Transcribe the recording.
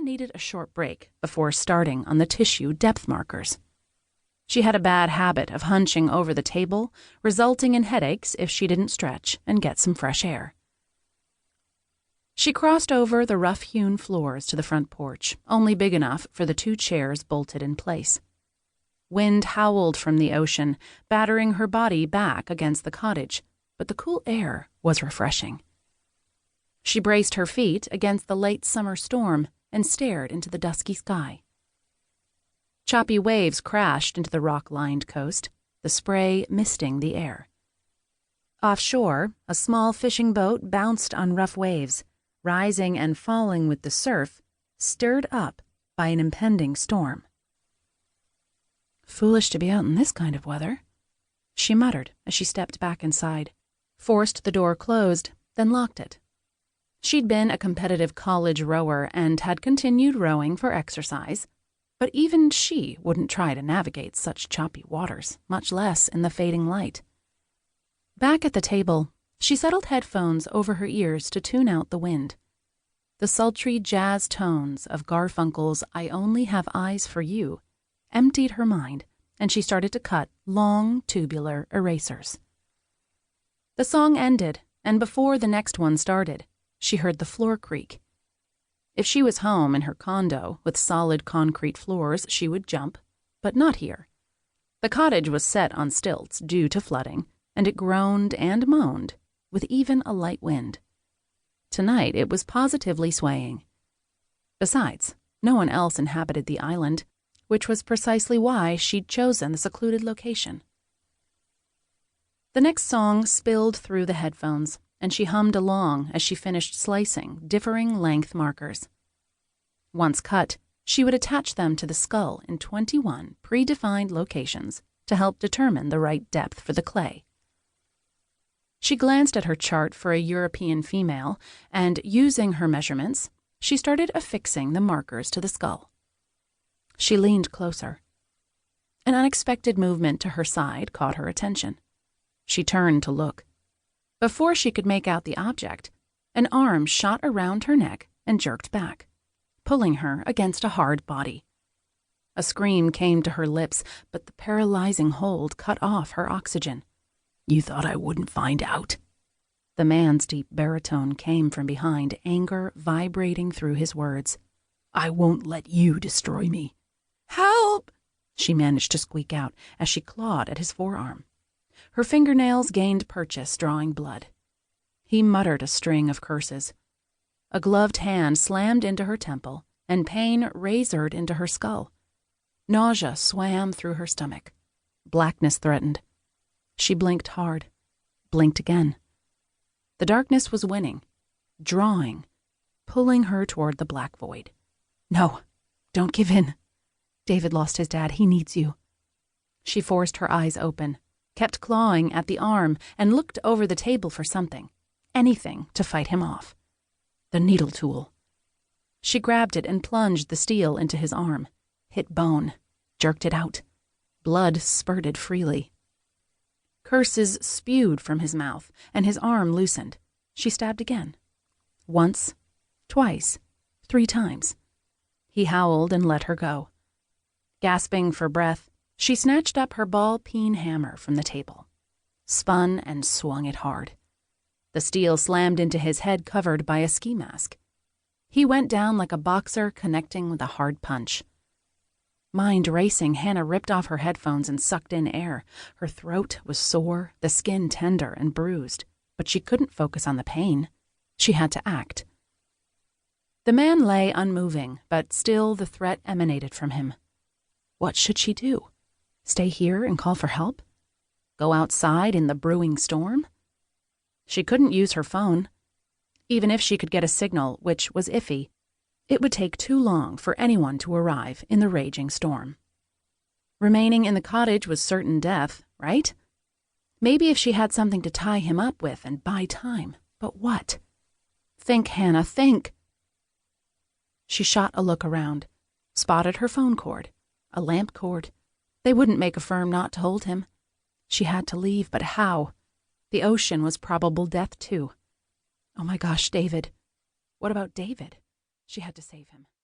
needed a short break before starting on the tissue depth markers. She had a bad habit of hunching over the table, resulting in headaches if she didn't stretch and get some fresh air. She crossed over the rough-hewn floors to the front porch, only big enough for the 2 chairs bolted in place. Wind howled from the ocean, battering her body back against the cottage, but the cool air was refreshing. She braced her feet against the late summer storm and stared into the dusky sky. Choppy waves crashed into the rock-lined coast, the spray misting the air. Offshore, a small fishing boat bounced on rough waves, rising and falling with the surf, stirred up by an impending storm. "Foolish to be out in this kind of weather," she muttered as she stepped back inside, forced the door closed, then locked it. She'd been a competitive college rower and had continued rowing for exercise, but even she wouldn't try to navigate such choppy waters, much less in the fading light. Back at the table, she settled headphones over her ears to tune out the wind. The sultry jazz tones of Garfunkel's "I Only Have Eyes for You" emptied her mind, and she started to cut long, tubular erasers. The song ended, and before the next one started, she heard the floor creak. If she was home in her condo with solid concrete floors, she would jump, but not here. The cottage was set on stilts due to flooding, and it groaned and moaned, with even a light wind. Tonight it was positively swaying. Besides, no one else inhabited the island, which was precisely why she'd chosen the secluded location. The next song spilled through the headphones, and she hummed along as she finished slicing differing length markers. Once cut, she would attach them to the skull in 21 predefined locations to help determine the right depth for the clay. She glanced at her chart for a European female, and using her measurements, she started affixing the markers to the skull. She leaned closer. An unexpected movement to her side caught her attention. She turned to look. Before she could make out the object, an arm shot around her neck and jerked back, pulling her against a hard body. A scream came to her lips, but the paralyzing hold cut off her oxygen. "You thought I wouldn't find out?" The man's deep baritone came from behind, anger vibrating through his words. "I won't let you destroy me." "Help!" she managed to squeak out as she clawed at his forearm. Her fingernails gained purchase, drawing blood. He muttered a string of curses. A gloved hand slammed into her temple, and pain razored into her skull. Nausea swam through her stomach. Blackness threatened. She blinked hard, blinked again. The darkness was winning, drawing, pulling her toward the black void. "No, don't give in. David lost his dad. He needs you." She forced her eyes open, kept clawing at the arm, and looked over the table for something, anything to fight him off. The needle tool. She grabbed it and plunged the steel into his arm, hit bone, jerked it out. Blood spurted freely. Curses spewed from his mouth, and his arm loosened. She stabbed again. Once, twice, 3 times. He howled and let her go. Gasping for breath, she snatched up her ball-peen hammer from the table, spun and swung it hard. The steel slammed into his head covered by a ski mask. He went down like a boxer connecting with a hard punch. Mind racing, Hannah ripped off her headphones and sucked in air. Her throat was sore, the skin tender and bruised, but she couldn't focus on the pain. She had to act. The man lay unmoving, but still the threat emanated from him. What should she do? Stay here and call for help? Go outside in the brewing storm? She couldn't use her phone. Even if she could get a signal, which was iffy, it would take too long for anyone to arrive in the raging storm. Remaining in the cottage was certain death, right? Maybe if she had something to tie him up with and buy time, but what? Think, Hannah, think. She shot a look around, spotted her phone cord, a lamp cord. They wouldn't make a firm knot to hold him. She had to leave, but how? The ocean was probable death, too. Oh my gosh, David. What about David? She had to save him.